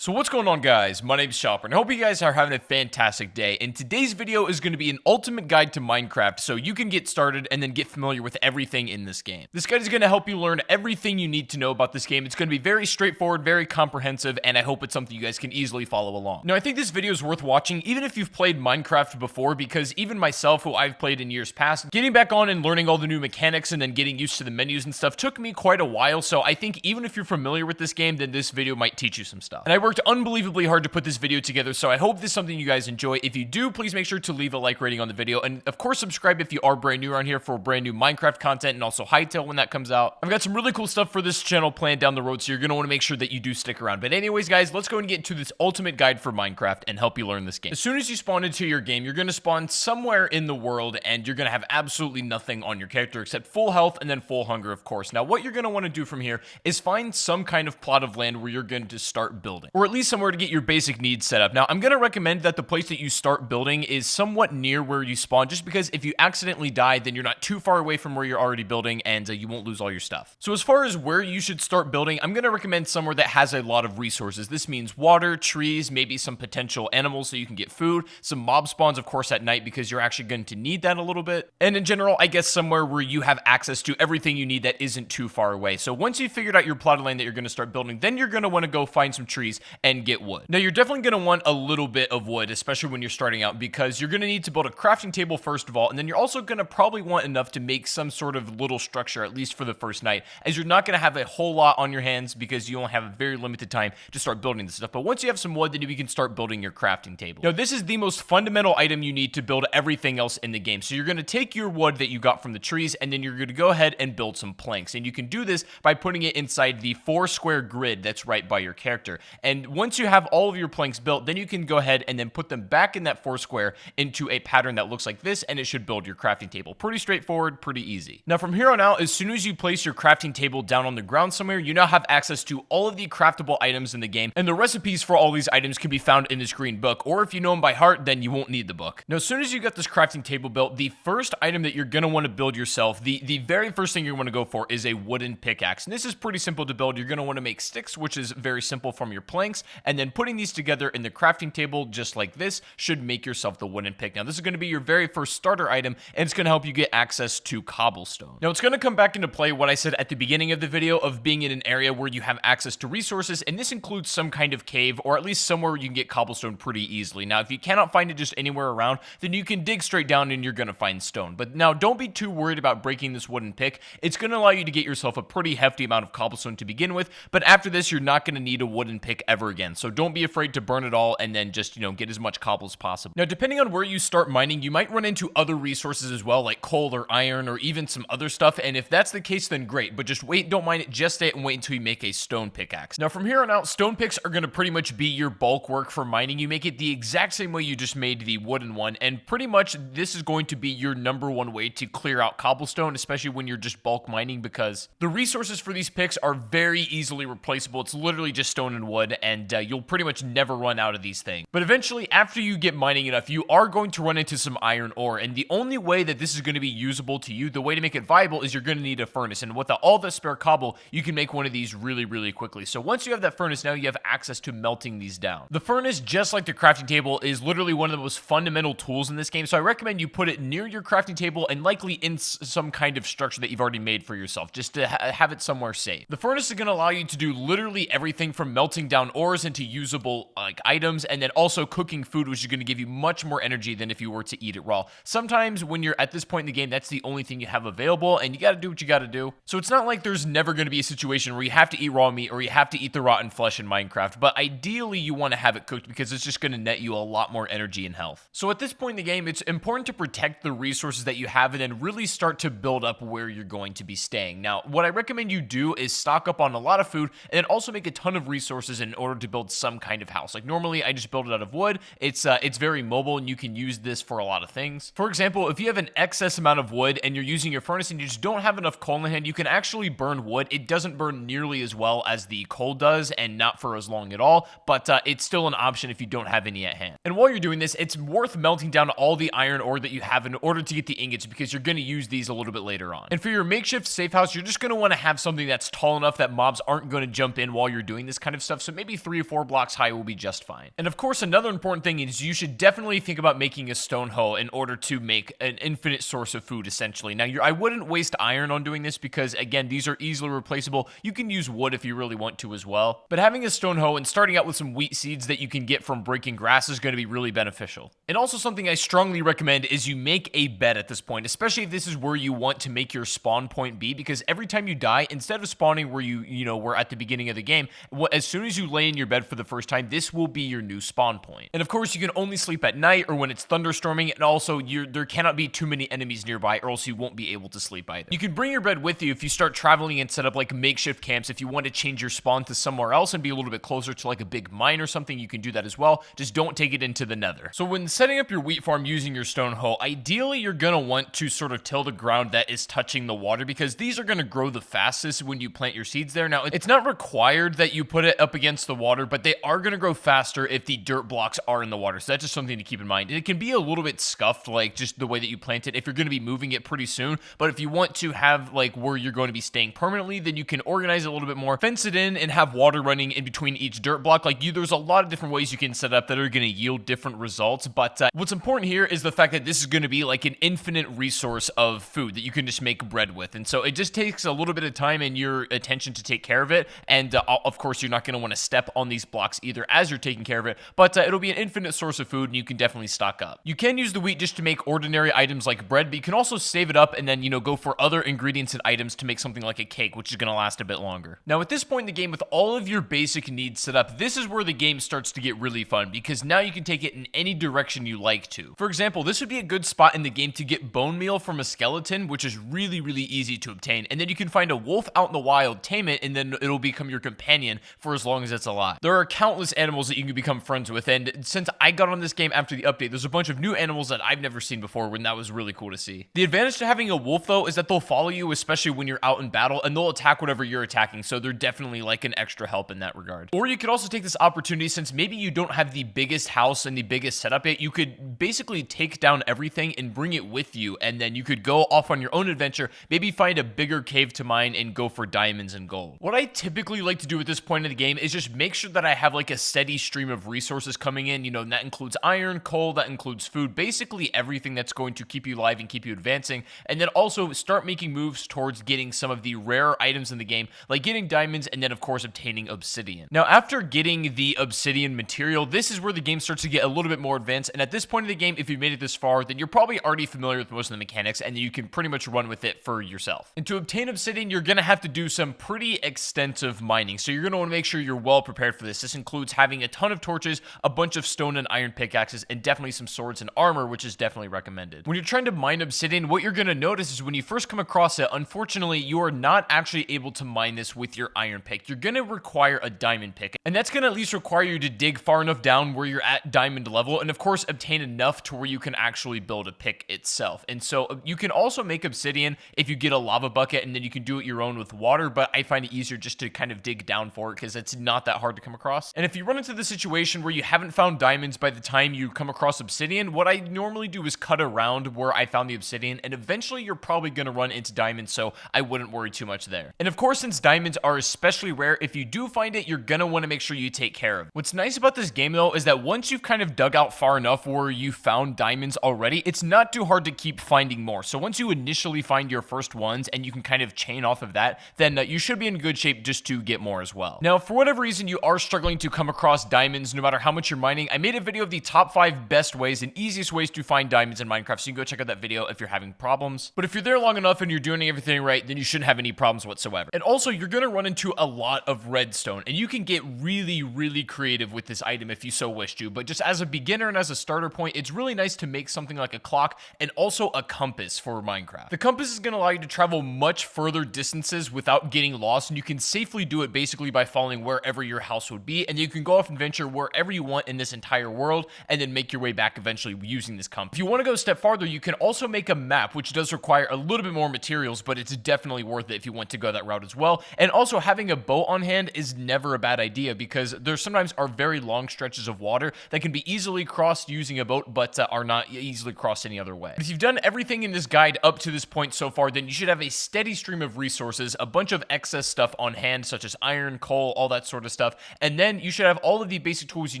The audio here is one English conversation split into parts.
So what's going on, guys? My name's Chopper, and I hope you guys are having a fantastic day. And today's video is going to be an ultimate guide to Minecraft so you can get started and then get familiar with everything in this game. This guide is going to help you learn everything you need to know about this game. It's going to be very straightforward, very comprehensive, and I hope it's something you guys can easily follow along. Now, I think this video is worth watching even if you've played Minecraft before, because even myself, who I've played in years past, getting back on and learning all the new mechanics and then getting used to the menus and stuff took me quite a while. So I think even if you're familiar with this game, then this video might teach you some stuff. And I worked unbelievably hard to put this video together, so I hope this is something you guys enjoy. If you do, please make sure to leave a like rating on the video, and of course subscribe if you are brand new around here for brand new Minecraft content, and also Hytale when that comes out. I've got some really cool stuff for this channel planned down the road, so you're going to want to make sure that you do stick around. But anyways, guys, let's go and get into this ultimate guide for Minecraft and help you learn this game. As soon as you spawn into your game, you're going to spawn somewhere in the world, and you're going to have absolutely nothing on your character except full health and then full hunger, of course. Now, what you're going to want to do from here is find some kind of plot of land where you're going to start building, or at least somewhere to get your basic needs set up. Now, I'm going to recommend that the place that you start building is somewhat near where you spawn, just because if you accidentally die, then you're not too far away from where you're already building, and you won't lose all your stuff. So as far as where you should start building, I'm going to recommend somewhere that has a lot of resources. This means water, trees, maybe some potential animals so you can get food, some mob spawns, of course, at night, because you're actually going to need that a little bit. And in general, I guess somewhere where you have access to everything you need that isn't too far away. So once you've figured out your plot of land that you're going to start building, then you're going to want to go find some trees and get wood. Now, you're definitely going to want a little bit of wood, especially when you're starting out, because you're going to need to build a crafting table first of all, and then you're also going to probably want enough to make some sort of little structure, at least for the first night, as you're not going to have a whole lot on your hands because you only have a very limited time to start building this stuff. But once you have some wood, then you can start building your crafting table. Now, this is the most fundamental item you need to build everything else in the game. So you're going to take your wood that you got from the trees, and then you're going to go ahead and build some planks. And you can do this by putting it inside the 4-square grid that's right by your character. And once you have all of your planks built, then you can go ahead and then put them back in that 4-square into a pattern that looks like this, and it should build your crafting table. Pretty straightforward, pretty easy. Now, from here on out, as soon as you place your crafting table down on the ground somewhere, you now have access to all of the craftable items in the game, and the recipes for all these items can be found in this green book, or if you know them by heart, then you won't need the book. Now, as soon as you got this crafting table built, the first item that you're going to want to build yourself, the very first thing you want to go for is a wooden pickaxe. And this is pretty simple to build. You're going to want to make sticks, which is very simple from your planks, and then putting these together in the crafting table just like this should make yourself the wooden pick. Now, this is going to be your very first starter item, and it's going to help you get access to cobblestone. Now, it's going to come back into play what I said at the beginning of the video of being in an area where you have access to resources, and this includes some kind of cave, or at least somewhere where you can get cobblestone pretty easily. Now, if you cannot find it just anywhere around, then you can dig straight down and you're going to find stone. But now, don't be too worried about breaking this wooden pick. It's going to allow you to get yourself a pretty hefty amount of cobblestone to begin with, but after this, you're not going to need a wooden pick ever again. So don't be afraid to burn it all and then just, get as much cobble as possible. Now, depending on where you start mining, you might run into other resources as well, like coal or iron or even some other stuff, and if that's the case, then great, but just wait, don't mine it just yet, and wait until you make a stone pickaxe. Now, from here on out, stone picks are going to pretty much be your bulk work for mining. You make it the exact same way you just made the wooden one, and pretty much this is going to be your number one way to clear out cobblestone, especially when you're just bulk mining, because the resources for these picks are very easily replaceable. It's literally just stone and wood, and you'll pretty much never run out of these things. But eventually, after you get mining enough, you are going to run into some iron ore, and the only way that this is going to be usable to you, the way to make it viable, is you're going to need a furnace, and with all the spare cobble, you can make one of these really, really quickly. So once you have that furnace, now you have access to melting these down. The furnace, just like the crafting table, is literally one of the most fundamental tools in this game, so I recommend you put it near your crafting table and likely in some kind of structure that you've already made for yourself, just to have it somewhere safe. The furnace is going to allow you to do literally everything from melting down ores into usable items, and then also cooking food, which is going to give you much more energy than if you were to eat it raw. Sometimes when you're at this point in the game, that's the only thing you have available, and you got to do what you got to do. So it's not like there's never going to be a situation where you have to eat raw meat or you have to eat the rotten flesh in Minecraft, but ideally you want to have it cooked because it's just going to net you a lot more energy and health. So at this point in the game, it's important to protect the resources that you have and then really start to build up where you're going to be staying. Now, what I recommend you do is stock up on a lot of food and then also make a ton of resources in order to build some kind of house. Like normally I just build it out of wood. It's very mobile and you can use this for a lot of things. For example, if you have an excess amount of wood and you're using your furnace and you just don't have enough coal in hand, you can actually burn wood. It doesn't burn nearly as well as the coal does and not for as long at all, but it's still an option if you don't have any at hand. And while you're doing this, it's worth melting down all the iron ore that you have in order to get the ingots because you're going to use these a little bit later on. And for your makeshift safe house, you're just going to want to have something that's tall enough that mobs aren't going to jump in while you're doing this kind of stuff. So maybe be 3 or 4 blocks high will be just fine. And of course, another important thing is you should definitely think about making a stone hoe in order to make an infinite source of food, essentially. Now, I wouldn't waste iron on doing this because, again, these are easily replaceable. You can use wood if you really want to as well. But having a stone hoe and starting out with some wheat seeds that you can get from breaking grass is going to be really beneficial. And also something I strongly recommend is you make a bed at this point, especially if this is where you want to make your spawn point be, because every time you die, instead of spawning where you were at the beginning of the game, as soon as you lay in your bed for the first time, this will be your new spawn point. And of course, you can only sleep at night or when it's thunderstorming, and also there cannot be too many enemies nearby or else you won't be able to sleep either. You can bring your bed with you if you start traveling and set up like makeshift camps. If you want to change your spawn to somewhere else and be a little bit closer to like a big mine or something, you can do that as well. Just don't take it into the nether. So when setting up your wheat farm using your stone hoe, ideally you're going to want to sort of till the ground that is touching the water, because these are going to grow the fastest when you plant your seeds there. Now, it's not required that you put it up against the water, but they are going to grow faster if the dirt blocks are in the water. So that's just something to keep in mind. It can be a little bit scuffed, like just the way that you plant it, if you're going to be moving it pretty soon. But if you want to have like where you're going to be staying permanently, then you can organize it a little bit more, fence it in, and have water running in between each dirt block. There's a lot of different ways you can set up that are going to yield different results. But what's important here is the fact that this is going to be like an infinite resource of food that you can just make bread with. And so it just takes a little bit of time and your attention to take care of it. And of course, you're not going to want to step on these blocks either as you're taking care of it, but it'll be an infinite source of food and you can definitely stock up. You can use the wheat just to make ordinary items like bread, but you can also save it up and then, go for other ingredients and items to make something like a cake, which is going to last a bit longer. Now, at this point in the game, with all of your basic needs set up, this is where the game starts to get really fun, because now you can take it in any direction you like to. For example, this would be a good spot in the game to get bone meal from a skeleton, which is really, really easy to obtain. And then you can find a wolf out in the wild, tame it, and then it'll become your companion for as long as it's alive. There are countless animals that you can become friends with, and since I got on this game after the update, there's a bunch of new animals that I've never seen before, and that was really cool to see. The advantage to having a wolf, though, is that they'll follow you, especially when you're out in battle, and they'll attack whatever you're attacking, so they're definitely like an extra help in that regard. Or you could also take this opportunity, since maybe you don't have the biggest house and the biggest setup yet, you could basically take down everything and bring it with you, and then you could go off on your own adventure, maybe find a bigger cave to mine and go for diamonds and gold. What I typically like to do at this point in the game is just make sure that I have like a steady stream of resources coming in, and that includes iron, coal, that includes food, basically everything that's going to keep you alive and keep you advancing, and then also start making moves towards getting some of the rare items in the game, like getting diamonds, and then of course obtaining obsidian. Now, after getting the obsidian material, this is where the game starts to get a little bit more advanced, and at this point in the game, if you've made it this far, then you're probably already familiar with most of the mechanics, and you can pretty much run with it for yourself. And to obtain obsidian, you're going to have to do some pretty extensive mining, so you're going to want to make sure you're well prepared for this. This includes having a ton of torches, a bunch of stone and iron pickaxes, and definitely some swords and armor, which is definitely recommended. When you're trying to mine obsidian, what you're going to notice is when you first come across it, unfortunately, you are not actually able to mine this with your iron pick. You're going to require a diamond pick, and that's going to at least require you to dig far enough down where you're at diamond level, and of course, obtain enough to where you can actually build a pick itself. And so you can also make obsidian if you get a lava bucket, and then you can do it your own with water, but I find it easier just to kind of dig down for it because it's not that hard to come across. And if you run into the situation where you haven't found diamonds by the time you come across obsidian, what I normally do is cut around where I found the obsidian, and eventually you're probably going to run into diamonds, so I wouldn't worry too much there. And of course, since diamonds are especially rare, if you do find it, you're going to want to make sure you take care of it. What's nice about this game, though, is that once you've kind of dug out far enough where you found diamonds already, it's not too hard to keep finding more. So once you initially find your first ones and you can kind of chain off of that, then you should be in good shape just to get more as well. Now, for whatever reason you are struggling to come across diamonds, no matter how much you're mining, I made a video of the top 5 best ways and easiest ways to find diamonds in Minecraft, so you can go check out that video if you're having problems. But if you're there long enough and you're doing everything right, then you shouldn't have any problems whatsoever. And also, you're going to run into a lot of redstone, and you can get really, really creative with this item if you so wish to. But just as a beginner and as a starter point, it's really nice to make something like a clock and also a compass for Minecraft. The compass is going to allow you to travel much further distances without getting lost, and you can safely do it basically by following wherever your house would be, and you can go off and venture wherever you want in this entire world, and then make your way back eventually using this compass. If you want to go a step farther, you can also make a map, which does require a little bit more materials, but it's definitely worth it if you want to go that route as well. And also, having a boat on hand is never a bad idea, because there sometimes are very long stretches of water that can be easily crossed using a boat, but are not easily crossed any other way. If you've done everything in this guide up to this point so far, then you should have a steady stream of resources, a bunch of excess stuff on hand, such as iron, coal, all that sort of stuff, stuff. And then you should have all of the basic tools you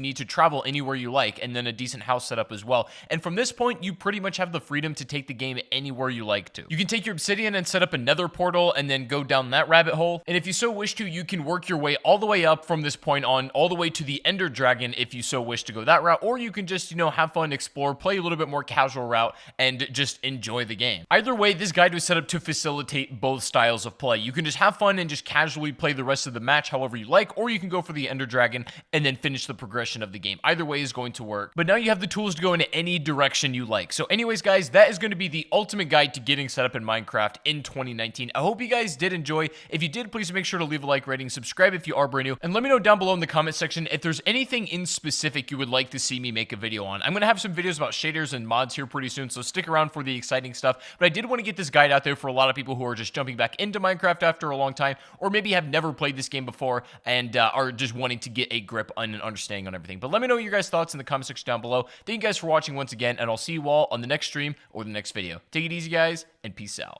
need to travel anywhere you like, and then a decent house set up as well. And from this point, you pretty much have the freedom to take the game anywhere you like to. You can take your obsidian and set up another portal and then go down that rabbit hole. And if you so wish to, you can work your way all the way up from this point on, all the way to the Ender Dragon if you so wish to go that route, or you can just, have fun, explore, play a little bit more casual route, and just enjoy the game. Either way, this guide was set up to facilitate both styles of play. You can just have fun and just casually play the rest of the match however you like, or you can go for the Ender Dragon and then finish the progression of the game. Either way is going to work, but now you have the tools to go in any direction you like. So anyways, guys, that is going to be the ultimate guide to getting set up in Minecraft in 2019. I hope you guys did enjoy. If you did, please make sure to leave a like, rating, subscribe if you are brand new, and let me know down below in the comment section if there's anything in specific you would like to see me make a video on. I'm going to have some videos about shaders and mods here pretty soon, so stick around for the exciting stuff. But I did want to get this guide out there for a lot of people who are just jumping back into Minecraft after a long time, or maybe have never played this game before and are just wanting to get a grip on and understanding on everything. But let me know your guys' thoughts in the comment section down below. Thank you guys for watching once again, and I'll see you all on the next stream or the next video. Take it easy, guys, and peace out.